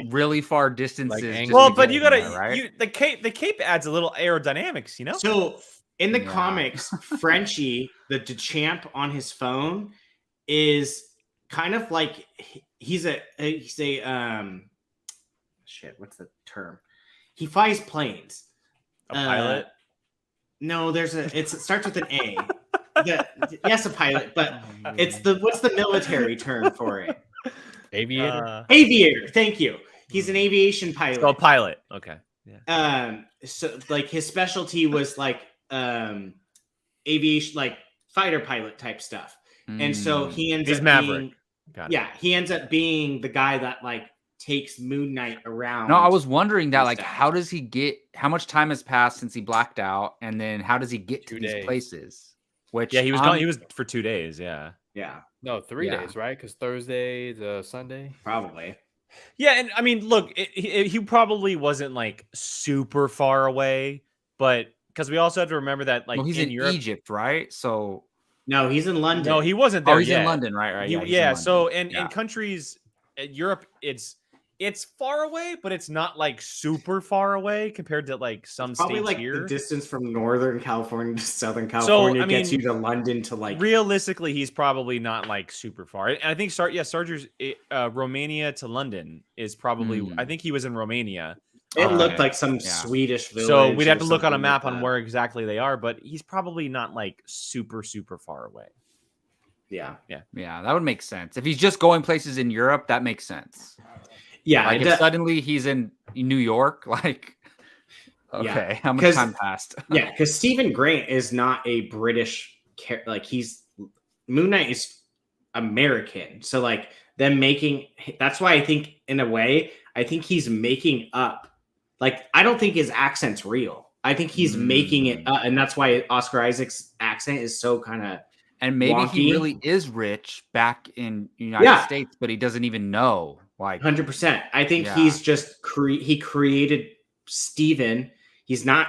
really far distances. Like well, but you gotta right? The cape adds a little aerodynamics, you know. So in the comics, Frenchie, the Dechamp on his phone, is kind of like he's a shit. What's the term? He flies planes. A pilot. No, it starts with an A. Yes, a pilot, but it's what's the military term for it? Aviator. Aviator. Thank you. He's an aviation pilot. So a pilot. Okay. Yeah. So like his specialty was like aviation, like fighter pilot type stuff, and so he ends up Maverick. He ends up being the guy that like takes Moon Knight around. No, I was wondering that, like, how much time has passed since he blacked out, and then how does he get to these places? Which he was gone. He was for 2 days. Yeah. No, 3 days, right? Because Thursday to Sunday, probably. Yeah, and I mean, look, he probably wasn't like super far away, but because we also have to remember that, like, he's in Europe, Egypt, right? So no, he's in London. No, he wasn't there. He's in London, right? Yeah. So in countries, Europe, it's far away, but it's not like super far away compared to like some probably states like here. The distance from Northern California to Southern California gets you to London to like. Realistically, he's probably not like super far. And I think Sarger's Romania to London is probably. I think he was in Romania. It looked like some Swedish village. So we'd have to look on a map on where exactly they are, but he's probably not like super far away. Yeah. That would make sense. If he's just going places in Europe, that makes sense. Yeah, like if suddenly he's in New York, like, okay, how much time passed? Yeah, because Stephen Grant is not a British, Moon Knight is American, so like them making. That's why I think, in a way, I think he's making up like I don't think his accent's real. I think he's making it, and that's why Oscar Isaac's accent is so kind of. And maybe wonky. he really is rich back in United States, but he doesn't even know. Like 100%. I think he's just he created Steven. He's not.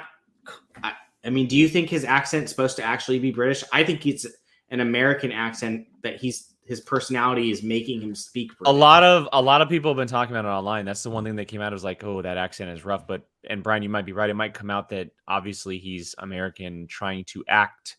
I mean, do you think his accent's supposed to actually be British? I think it's an American accent that his personality is making him speak British. A lot of people have been talking about it online. That's the one thing that came out, was like, oh, that accent is rough. But, and Brian, you might be right. It might come out that obviously he's American trying to act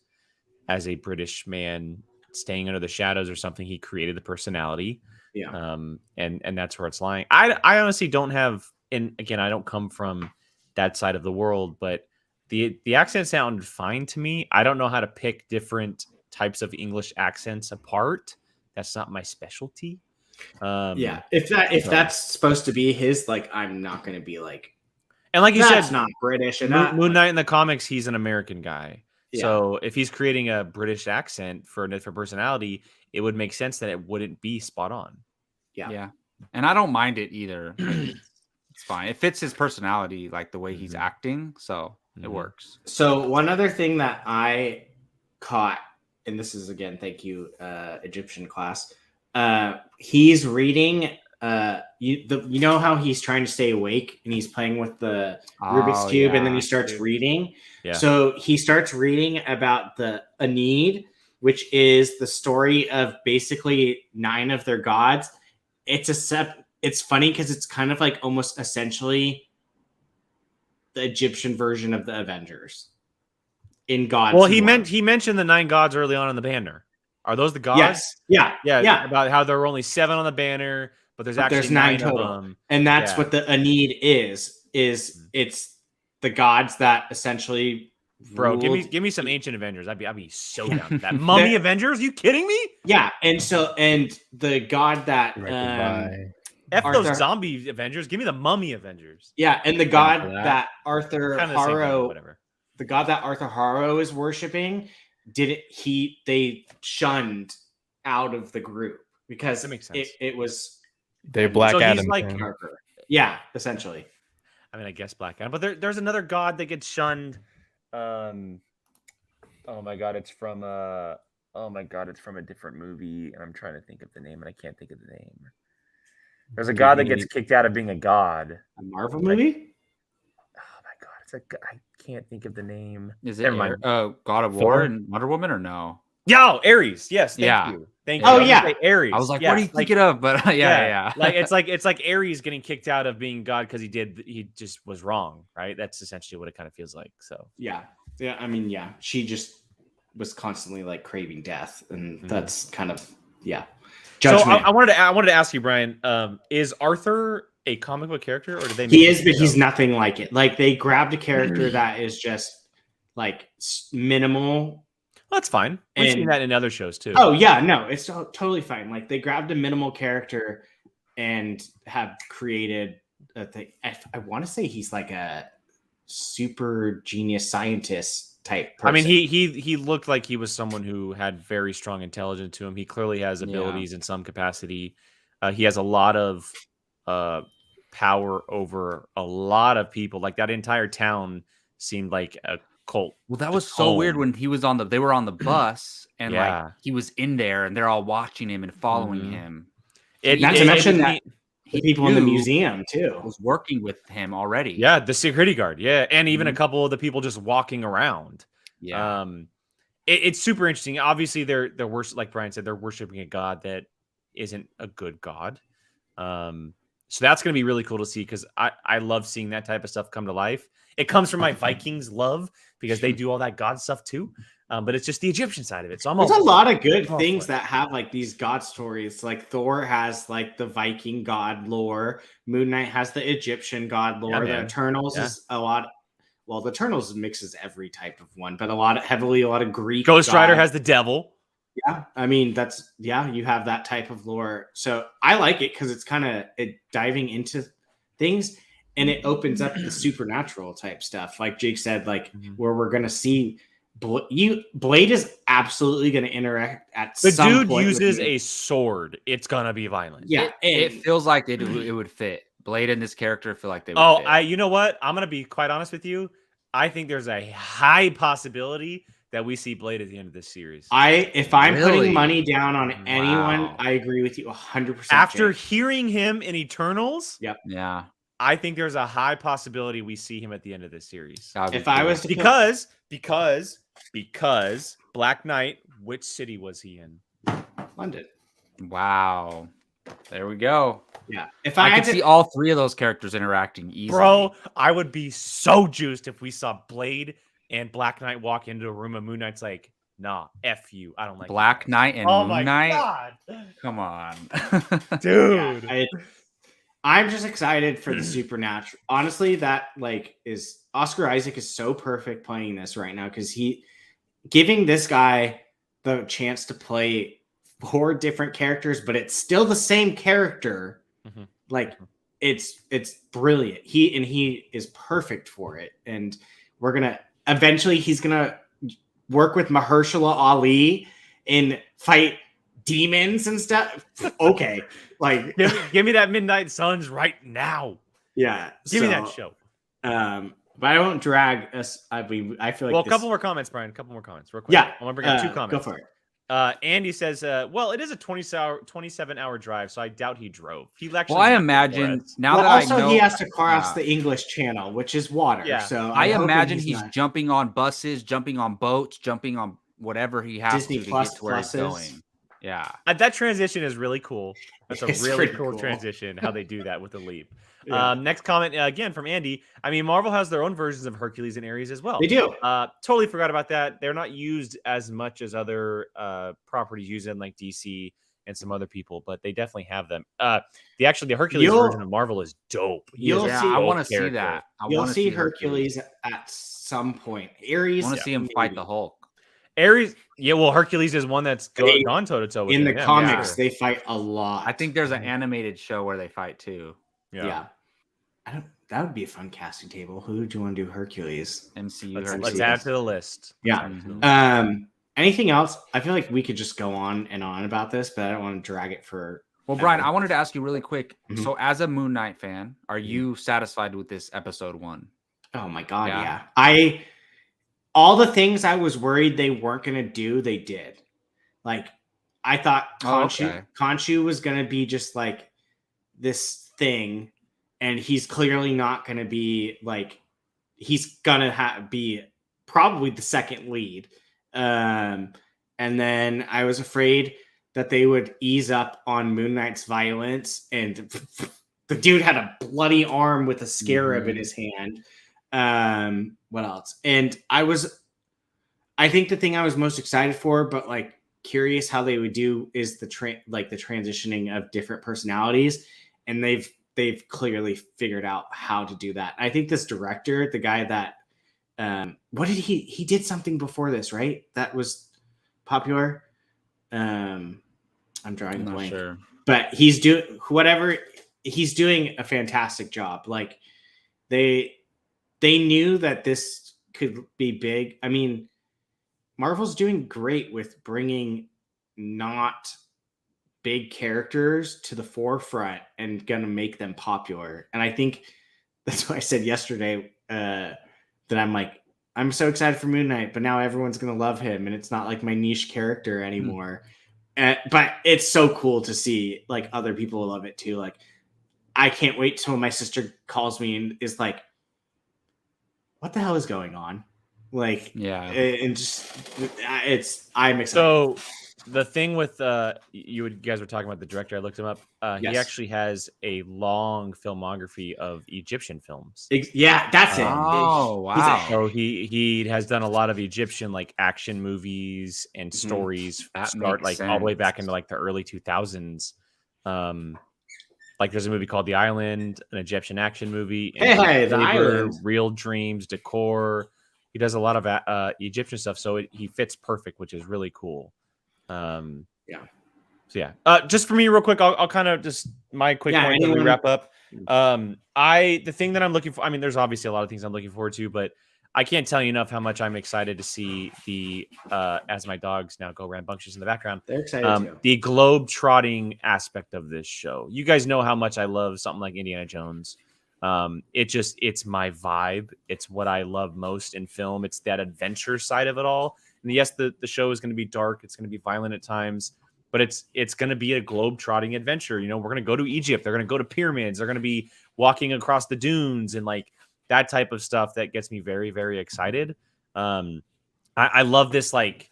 as a British man staying under the shadows or something. He created the personality. Yeah. And that's where it's lying. I honestly don't have, and again, I don't come from that side of the world, but the accent sounded fine to me. I don't know how to pick different types of English accents apart. That's not my specialty. If that's supposed to be his, like, I'm not going to be like, and like you that's said, not British. And Moon Knight in the comics, he's an American guy. Yeah. So if he's creating a British accent for a different personality, it would make sense that it wouldn't be spot on. Yeah. And I don't mind it either. It's fine. It fits his personality, like the way he's acting. So it works. So one other thing that I caught, and this is again, thank you, Egyptian class. He's reading. You know how he's trying to stay awake and he's playing with the Rubik's Cube, and then he starts reading. Yeah. So he starts reading about the Aeneid, which is the story of basically 9 of their gods. It's funny because it's kind of like almost essentially the Egyptian version of the Avengers in gods. Well, he mentioned the 9 gods early on in the banner. Are those the gods? Yes. Yeah. About how there were only 7 on the banner, but there's 9 total. of them. And that's what the Aeneid is it's the gods that essentially Bro, ruled. give me some ancient Avengers. I'd be so down with that. Mummy Avengers? Are you kidding me? Yeah, and the god that those zombie Avengers. Give me the Mummy Avengers. Yeah, and the god that Arthur Kind of the same thing, Harrow, whatever. The god that Arthur Harrow is worshiping, they shunned out of the group because that makes sense. It was They're Black Adam. Like, yeah, essentially. I mean, I guess Black Adam, but there's another god that gets shunned. Oh my god, it's from a different movie, and I'm trying to think of the name, and I can't think of the name. There's a god that gets kicked out of being a god. A Marvel movie? Oh my god, I can't think of the name. Is it God of War and Wonder Woman or no? Yo, Ares. Yes, thank you. Thank you. Oh yeah, Ares. I was like, what are you thinking of? But yeah. Like it's like Ares getting kicked out of being God because he just was wrong, right? That's essentially what it kind of feels like. So yeah. I mean, she just was constantly like craving death, and that's kind of Judgment. So I wanted to ask you, Brian, is Arthur a comic book character, or did they? He is, but he's nothing like it. Like they grabbed a character that is just like minimal. Well, that's fine. We've seen that in other shows too. Oh yeah, no, it's totally fine. Like they grabbed a minimal character and have created a thing. I want to say he's like a super genius scientist type person. I mean, he looked like he was someone who had very strong intelligence to him. He clearly has abilities in some capacity. He has a lot of power over a lot of people. Like that entire town seemed like a cult. Well, that was so weird when he was they were on the bus and like he was in there and they're all watching him and following him. Not to mention that the people in the museum too was working with him already. Yeah, the security guard. Yeah, and even a couple of the people just walking around. Yeah. It's super interesting. Obviously, they're like Brian said, they're worshiping a god that isn't a good god. So that's going to be really cool to see because I love seeing that type of stuff come to life. It comes from my Vikings love because they do all that god stuff too. But it's just the Egyptian side of it. So there's a lot of good things that have like these god stories. Like Thor has like the Viking god lore. Moon Knight has the Egyptian god lore. The Eternals is a lot. Well, the Eternals mixes every type of one, but a lot of Greek. Ghost Rider has the devil. Yeah, I mean you have that type of lore. So I like it because it's kind of diving into things, and it opens up the supernatural type stuff. Like Jake said, like where we're gonna see Blade is absolutely gonna interact at some point. The dude uses a sword. It's gonna be violent. Yeah, it feels like it would fit. Blade and this character feel like they would Oh, fit. you know what? I'm gonna be quite honest with you. I think there's a high possibility that we see Blade at the end of this series. If I'm Really? putting money down on anyone, Wow. I agree with you 100%. After Jake. hearing him in Eternals, Yeah. I think there's a high possibility we see him at the end of this series. That would be If I cool. was to Because Black Knight, which city was he in? London. Wow. There we go. Yeah. If I I could had to, see all three of those characters interacting easily. Bro, I would be so juiced if we saw Blade and Black Knight walk into a room and Moon Knight's like, nah, F you. I don't like Black you. Knight and Oh Moon my Knight. God. Come on. Dude. I'm just excited for the supernatural. Honestly, that is Oscar Isaac is so perfect playing this right now because he giving this guy the chance to play 4 different characters, but it's still the same character. Mhm. It's brilliant. He is perfect for it. And he's gonna work with Mahershala Ali and fight demons and stuff. Okay. Give me that Midnight Suns right now. Yeah. Give me that show. But I won't drag us. I feel like A couple more comments, Brian. A couple more comments, real quick. Yeah. I'm gonna bring up 2 comments. Go for it. Andy says, well, it is a 27-hour drive, so I doubt he drove. He actually. Well, I imagine now that also I know he has to cross the English Channel, which is water. Yeah. So I imagine he's he's jumping on buses, jumping on boats, jumping on whatever he has Disney to Plus get to where he's pluses. going. Yeah. That transition is really cool. That's a It's really pretty cool cool. transition, how they do that with the leap. Yeah. Next comment, again, from Andy. I mean, Marvel has their own versions of Hercules and Ares as well. They do. Totally forgot about that. They're not used as much as other properties use in like DC and some other people, but they definitely have them. The Hercules version of Marvel is dope. I want to see that. You'll see Hercules at some point. Ares. I want to see him fight the Hulk. Ares, Hercules is one that's gone toe to toe with in him. the comics. They fight a lot. I think there's an animated show where they fight too. Yeah. That would be a fun casting table. Who do you want to do Hercules? MCU. Let's add to the list. Yeah. Anything else? I feel like we could just go on and on about this, but I don't want to drag it for. Well, Brian, I wanted to ask you really quick. Mhm. So, as a Moon Knight fan, are you satisfied with this episode 1? Oh my God, yeah. All the things I was worried they weren't going to do, they did. Like, I thought Khonshu was going to be just like this thing, and he's clearly not going to be like, he's going to be probably the second lead. And then I was afraid that they would ease up on Moon Knight's violence, and the dude had a bloody arm with a scarab in his hand. What else? And I think the thing I was most excited for, but like curious how they would do is the transitioning of different personalities. And they've clearly figured out how to do that. I think this director, the guy that, what did he did something before this, right? That was popular. I'm drawing a blank, sure. But he's doing a fantastic job. Like they knew that this could be big. I mean, Marvel's doing great with bringing not big characters to the forefront and gonna make them popular. And I think that's why I said yesterday that I'm so excited for Moon Knight, but now everyone's gonna love him, and it's not like my niche character anymore. But it's so cool to see like other people love it too. Like, I can't wait till my sister calls me and is like, "What the hell is going on?" Like, and just I'm excited. So the thing with you guys were talking about the director, I looked him up. He actually has a long filmography of Egyptian films. Yeah, that's it. Oh, wow. So he has done a lot of Egyptian like action movies and stories. That start makes like all the way sense. back into like the early 2000s. Like there's a movie called The Island, an Egyptian action movie. Hey, The Island. Real Dreams, Decor. He does a lot of Egyptian stuff, so he fits perfect, which is really cool. So just for me, real quick, I'll kind of just my quick point as we wrap up. The thing that I'm looking for, I mean, there's obviously a lot of things I'm looking forward to, but I can't tell you enough how much I'm excited to see the as my dogs now go rambunctious in the background. They're excited too. The globe trotting aspect of this show. You guys know how much I love something like Indiana Jones. It's my vibe. It's what I love most in film. It's that adventure side of it all. And yes, the show is going to be dark. It's going to be violent at times, but it's going to be a globe trotting adventure. You know, we're going to go to Egypt. They're going to go to pyramids. They're going to be walking across the dunes and like that type of stuff that gets me very, very excited. I love this. Like,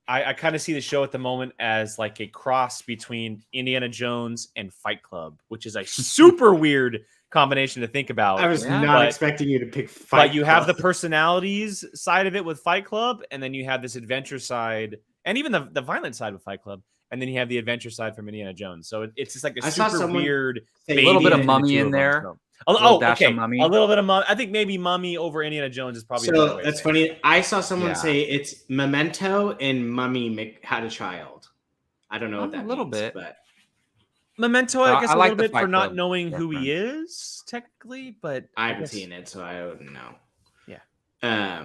I kind of see the show at the moment as like a cross between Indiana Jones and Fight Club, which is a super weird combination to think about. I was not expecting you to pick Fight Club. But you have the personalities side of it with Fight Club, and then you have this adventure side, and even the violent side with Fight Club, and then you have the adventure side from Indiana Jones. So it's just like a super weird, a little bit of Mummy in there. Okay. A little bit of Mummy. I think maybe Mummy over Indiana Jones is probably. So that's funny. I saw someone say it's Memento and Mummy had a child. I don't know what that means. A little bit, but Memento, I guess, a little bit for not knowing who he is technically, but I haven't seen it, so I wouldn't know. Yeah.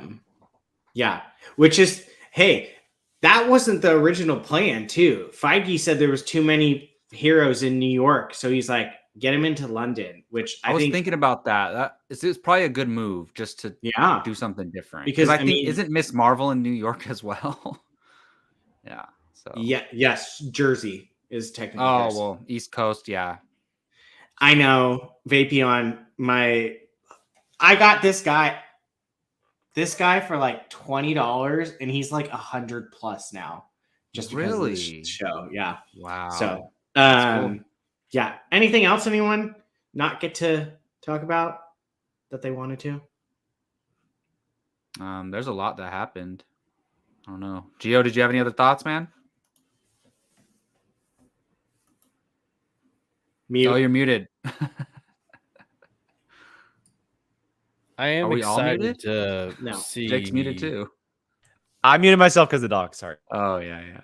Yeah. Which is, hey, that wasn't the original plan, too. Feige said there was too many heroes in New York, so he's like, get him into London, which I was thinking about that. It's probably a good move just to do something different. Because I think isn't Miss Marvel in New York as well? Yeah. So yes, Jersey is technically. Oh well, East Coast, yeah. I know. Vapion, I got this guy for like $20, and he's like 100+ now. Just because of the show, yeah. Wow. So, cool. Yeah. Anything else anyone not get to talk about that they wanted to? There's a lot that happened. I don't know. Gio, did you have any other thoughts, man? Mute. Oh, you're muted. I am excited to see. Jake's muted too. I muted myself because the dog. Sorry. Oh yeah.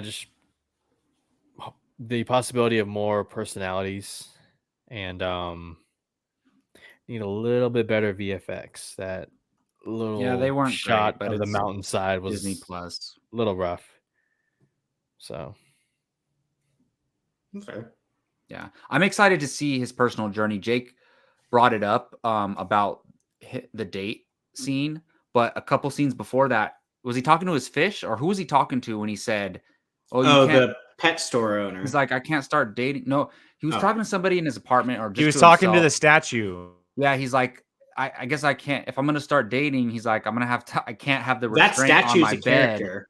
Just the possibility of more personalities and need a little bit better VFX. That little they weren't shot great, but of the mountainside was Disney Plus. A little rough. So. Okay. Yeah, I'm excited to see his personal journey. Jake brought it up about the date scene, but a couple scenes before that, was he talking to his fish, or who was he talking to when he said, "Oh, the pet store owner"? He's like, "I can't start dating." No, he was talking to somebody in his apartment, or just he was talking to the statue. Yeah, he's like, I guess I can't. If I'm gonna start dating, he's like, I'm gonna have to. I can't have the restraint on my bed. Character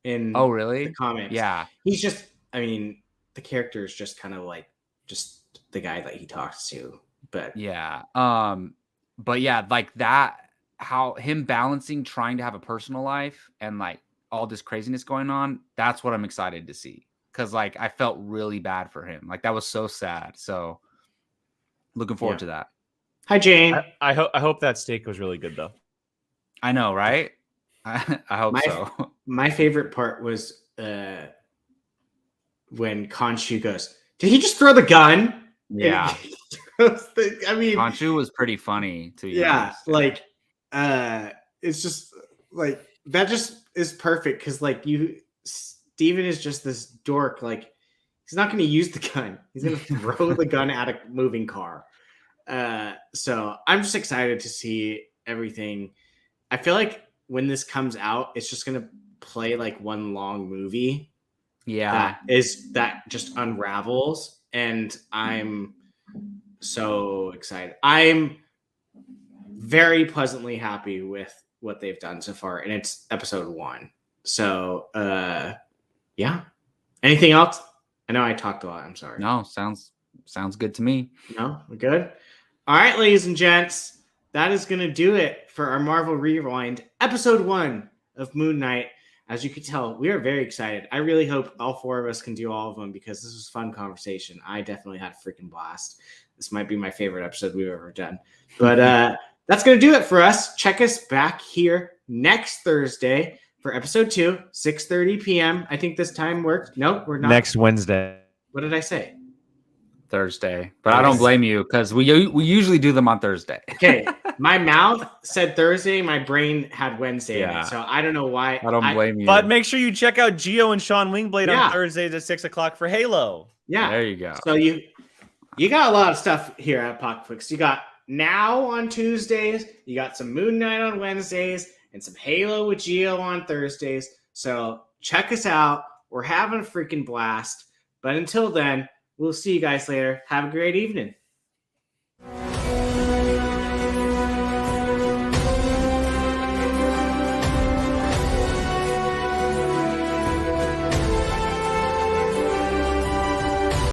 in really? The comics. Yeah, he's just. I mean, the character is just kind of like just the guy that he talks to. But yeah, but yeah, like that. How him balancing trying to have a personal life and like all this craziness going on. That's what I'm excited to see. Because like I felt really bad for him. Like that was so sad. So looking forward to that. Hi, Jane. I hope that steak was really good though. I know, right? I hope so. My favorite part was when Khonshu goes, "Did he just throw the gun?" Yeah. I mean, Khonshu was pretty funny too. Yeah, like it's just like that just is perfect because like Steven is just this dork. Like he's not going to use the gun. He's going to throw the gun at a moving car. So I'm just excited to see everything. I feel like when this comes out, it's just going to play like one long movie. Yeah. That just unravels. And I'm so excited. I'm very pleasantly happy with what they've done so far. And it's episode 1. So, yeah. Anything else? I know I talked a lot. I'm sorry. No, sounds good to me. No, we're good. All right, ladies and gents, that is going to do it for our Marvel Rewind, episode 1 of Moon Knight. As you can tell, we are very excited. I really hope all 4 of us can do all of them because this was a fun conversation. I definitely had a freaking blast. This might be my favorite episode we've ever done. But that's going to do it for us. Check us back here next Thursday for episode 2, 6:30 p.m. I think this time worked. Nope, we're not. Next Wednesday. What did I say? Thursday, but I don't Yes. blame you because we usually do them on Thursday. Okay, my mouth said Thursday, my brain had Wednesday in Yeah. it, so I don't know why. I don't blame you. But make sure you check out Gio and Sean Wingblade Yeah. on Thursdays at 6 o'clock for Halo. Yeah, There you go. So you got a lot of stuff here at Pocketflix. You got Now on Tuesdays, you got some Moon Knight on Wednesdays, and some Halo with Geo on Thursdays. So check us out. We're having a freaking blast. But until then, we'll see you guys later. Have a great evening.